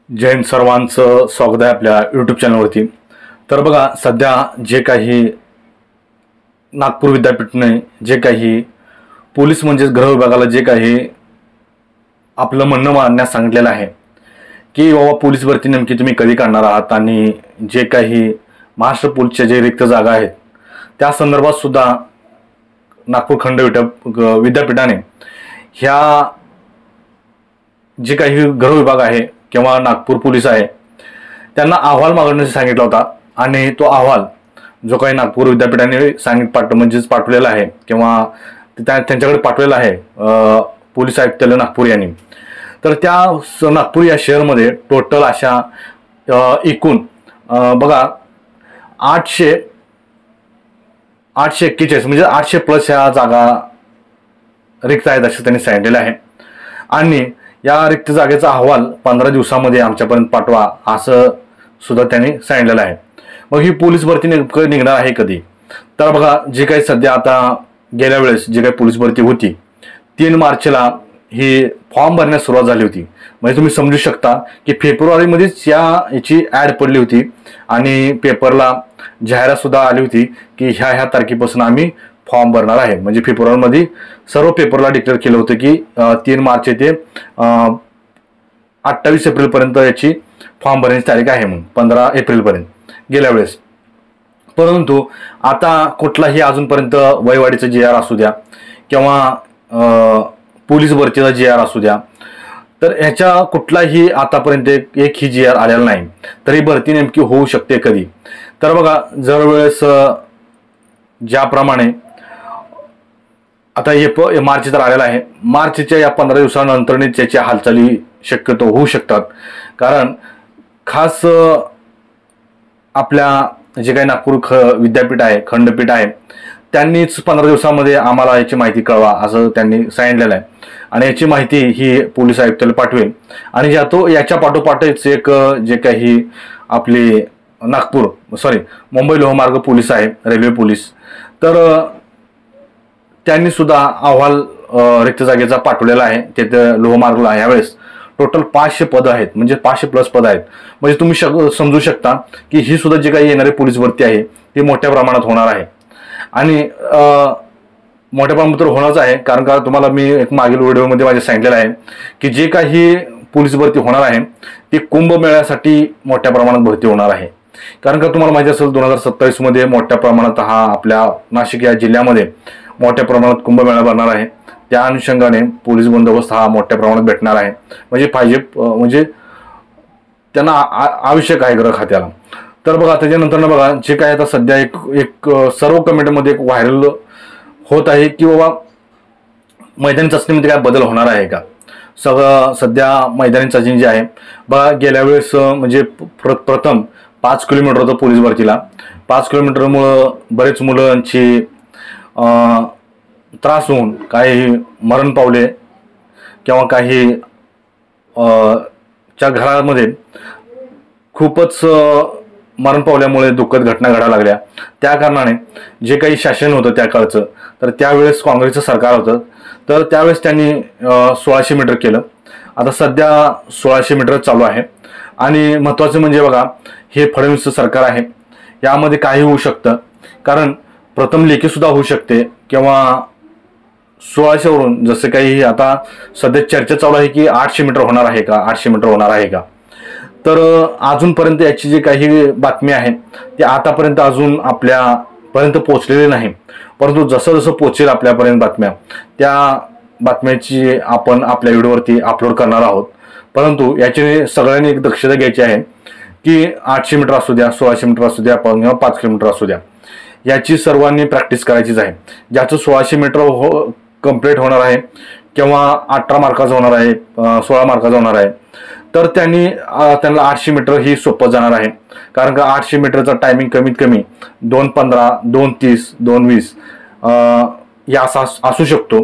जय हिंद सर्वांचं स्वागत आहे आपल्या यूट्यूब चॅनलवरती। तर बघा, सध्या जे काही नागपूर विद्यापीठाने जे काही पोलीस म्हणजेच गृह विभागाला जे काही आपलं म्हणणं मांडण्यास सांगितलेलं आहे की बाबा पोलीस भरती नेमकी तुम्ही कधी काढणार आहात आणि जे काही महाराष्ट्र पोलीसच्या जे रिक्त जागा आहेत त्या संदर्भात सुद्धा नागपूर खंड विद्यापीठाने ह्या जे काही गृह विभाग आहे किंवा नागपूर पोलीस आहे त्यांना अहवाल मागवण्यास सांगितला होता आणि तो अहवाल जो काही नागपूर विद्यापीठाने पाठवलेला आहे किंवा त्यांच्याकडे पाठवलेला आहे पोलीस आयुक्तालय नागपूर यांनी। तर त्या नागपूर या शहरामध्ये टोटल अशा एकूण बघा 841 म्हणजे 800 प्लस ह्या जागा रिक्त आहेत असं त्यांनी सांगितलेलं आहे आणि या रिक्त जागेचा अहवाल 15 दिवसांमध्ये आमच्यापर्यंत पाठवा असं सुद्धा त्यांनी सांगितलेलं आहे। मग ही पोलीस भरती नेमकं निघणार आहे कधी? तर बघा, जे काही सध्या आता गेल्या वेळेस जे काही पोलीस भरती होती 3 मार्चला ही फॉर्म भरण्यास सुरुवात झाली होती। म्हणजे तुम्ही समजू शकता की फेब्रुवारीमध्येच याची ॲड पडली होती आणि पेपरला जाहिरात सुद्धा आली होती की ह्या तारखेपासून आम्ही फॉर्म भरणार आहे। म्हणजे फेब्रुवारीमध्ये सर्व पेपरला डिक्लेअर केलं होतं की 3 मार्च ते 28 एप्रिलपर्यंत याची फॉर्म भरण्याची तारीख आहे म्हणून 15 एप्रिलपर्यंत गेल्या वेळेस। परंतु आता कुठलाही अजूनपर्यंत वयवाढीचा जी आर असू द्या किंवा पोलीस भरतीचा जी आर असू द्या, तर ह्याच्या कुठलाही आतापर्यंत एकही जी आर आलेला नाही। तर ही भरती नेमकी होऊ शकते कधी? तर बघा, जर वेळेस ज्याप्रमाणे आता हे मार्च तर आलेला आहे, मार्चच्या या 15 दिवसानंतरच त्याच्या हालचाली शक्यतो होऊ शकतात। कारण खास आपल्या जे काही नागपूर विद्यापीठ आहे, खंडपीठ आहे, त्यांनीच 15 दिवसामध्ये आम्हाला याची माहिती कळवा असं त्यांनी सांगितलेलं आहे आणि याची माहिती ही पोलीस आयुक्ताला पाठवेल आणि याच्या पाठोपाठच एक जे काही आपली मुंबई लोहमार्ग पोलीस आहे, रेल्वे पोलीस, तर त्यांनी सुद्धा अहवाल रिक्त जागेचा पाठवलेला आहे। तिथे लोहमार्गला यावेळेस टोटल 500 पद आहेत, म्हणजे 500 प्लस पद आहेत। म्हणजे तुम्ही समजू शकता की ही सुद्धा जी काही येणारी पोलीस भरती आहे ती मोठ्या प्रमाणात होणार आहे आणि मोठ्या प्रमाणात होणारच आहे। कारण का तुम्हाला मी एक मागील व्हिडिओमध्ये माझ्या सांगितलेलं आहे की जे काही पोलीस भरती होणार आहे ती कुंभमेळ्यासाठी मोठ्या प्रमाणात भरती होणार आहे। कारण का तुम्हाला माहिती असेल 2027 मध्ये मोठ्या प्रमाणात हा आपल्या नाशिक या जिल्ह्यामध्ये मोठ्या प्रमाणात कुंभमेळा भरणार आहे। त्या अनुषंगाने पोलीस बंदोबस्त हा मोठ्या प्रमाणात भेटणार आहे, म्हणजे त्यांना आवश्यक आहे गृह खात्याला। तर बघा, त्याच्यानंतर बघा जे काय आता सध्या एक सर्व कमेंटमध्ये एक व्हायरल होत आहे की बाबा मैदानी चाचणीमध्ये काय बदल होणार आहे का? सध्या मैदानी चाचणी जी आहे बघा, गेल्या वेळेस म्हणजे प्रथम 5 किलोमीटर होतं पोलीस भरतीला। 5 किलोमीटरमुळं बरेच मुलांची त्रास होऊन काही मरण पावले किंवा काही च्या घरामध्ये खूपच मरण पावल्यामुळे दुःखद घटना घडायला लागल्या। त्या कारणाने जे काही शासन होतं त्या काळचं, तर त्यावेळेस काँग्रेसचं सरकार होतं, तर त्यावेळेस त्यांनी 1600 मीटर केलं। आता सध्या 1600 मीटर चालू आहे आणि महत्त्वाचं म्हणजे बघा, हे फडणवीसचं सरकार आहे, यामध्ये काही होऊ शकतं। कारण प्रथम लेखी सुद्धा होऊ शकते किंवा 1600 वरून जसं काही आता सध्या चर्चा चालू आहे की 800 मीटर होणार आहे का, 800 मीटर होणार आहे का? तर अजूनपर्यंत याची जी काही बातमी आहे ती आतापर्यंत अजून आपल्यापर्यंत पोहोचलेली नाही, परंतु जसं जसं पोहोचेल आपल्यापर्यंत बातम्या, त्या बातम्याची आपण आपल्या व्हिडिओवरती अपलोड करणार आहोत। परंतु याची सगळ्यांनी एक दक्षता घ्यायची आहे की 800 मीटर असू द्या, 1600 मीटर असू द्या किंवा 5 किलोमीटर असू द्या, याची सर्वांनी प्रॅक्टिस करायचीच आहे। ज्याचं 1600 मीटर कंप्लीट होणार आहे किंवा 18 मार्काचं होणार आहे, 16 मार्काचं होणार आहे, तर त्यांना 800 मीटर ही सोपं जाणार आहे। कारण का 800 मीटरचा टायमिंग कमीत कमी 2:15, 2:30, 2:20 या असू शकतो।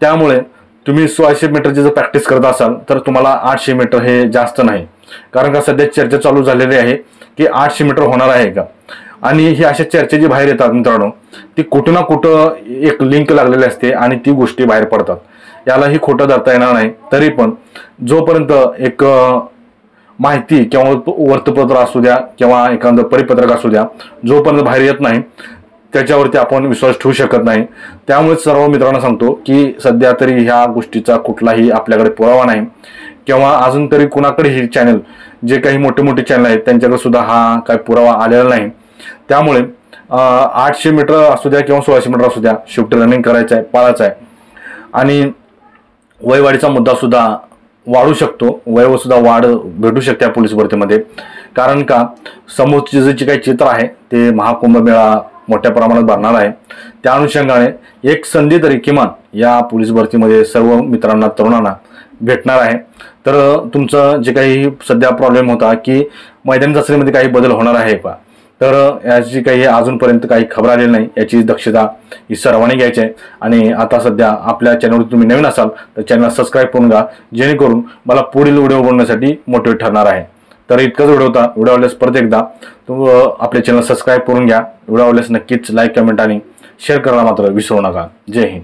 त्यामुळे तुम्ही 1600 मीटरची जर प्रॅक्टिस करत असाल तर तुम्हाला 800 मीटर हे जास्त नाही। कारण का सध्या चर्चा चालू झालेली आहे की 800 मीटर होणार आहे का, आणि ही अशा चर्चा जी बाहेर येतात मित्रांनो, ती कुठं ना कुठं एक लिंक लागलेली असते आणि ती गोष्टी बाहेर पडतात। यालाही खोटं धरता येणार नाही। तरी पण जोपर्यंत एक माहिती किंवा वृत्तपत्र असू द्या किंवा एखादं परिपत्रक असू द्या, जोपर्यंत बाहेर येत नाही त्याच्यावरती आपण विश्वास ठेवू शकत नाही. त्यामुळे सर्व मित्रांना सांगतो की सध्या तरी ह्या गोष्टीचा कुठलाही आपल्याकडे पुरावा नाही किंवा अजून तरी कुणाकडे ही चॅनल, जे काही मोठे मोठे चॅनल आहेत त्यांच्याकडे सुद्धा हा काही पुरावा आलेला नाही. त्यामुळे 800 मीटर असू द्या किंवा 1600 मीटर असू द्या, शेवटी रनिंग करायचं आहे, पाळायचं आहे. आणि वयवाढीचा मुद्दा सुद्धा वाढू शकतो, वय सुद्धा वाढ भेटू शकते पोलीस भरतीमध्ये. कारण का समोरचे जे काही चित्र आहे ते महाकुंभमेळा मोठ्या प्रमाणात भरणार आहे. त्या अनुषंगाने एक संधी तरी किमान या पोलीस भरतीमध्ये सर्व मित्रांना तरुणांना भेटणार आहे. तर तुमचं जे काही सध्या प्रॉब्लेम होता की मैदानी चाचणीमध्ये काही बदल होणार आहे का, तर याची काही अजूनपर्यंत काही खबर आलेली नाही. याची दक्षता ही सर्वांनी घ्यायची आहे. आणि आता सध्या आपल्या चॅनलवर तुम्ही नवीन असाल तर चॅनल सबस्क्राईब करून घ्या, जेणेकरून मला पुढील व्हिडिओ बनवण्यासाठी मोटिवेट ठरणार आहे. तर इतकाच व्हिडिओ होता. व्हिडिओ आवडल्यास परत एकदा आपले चॅनल सबस्क्राईब करून घ्या. व्हिडिओ आवडल्यास नक्कीच लाईक, कमेंट आणि शेअर करायला मात्र विसरू नका. जय हिंद.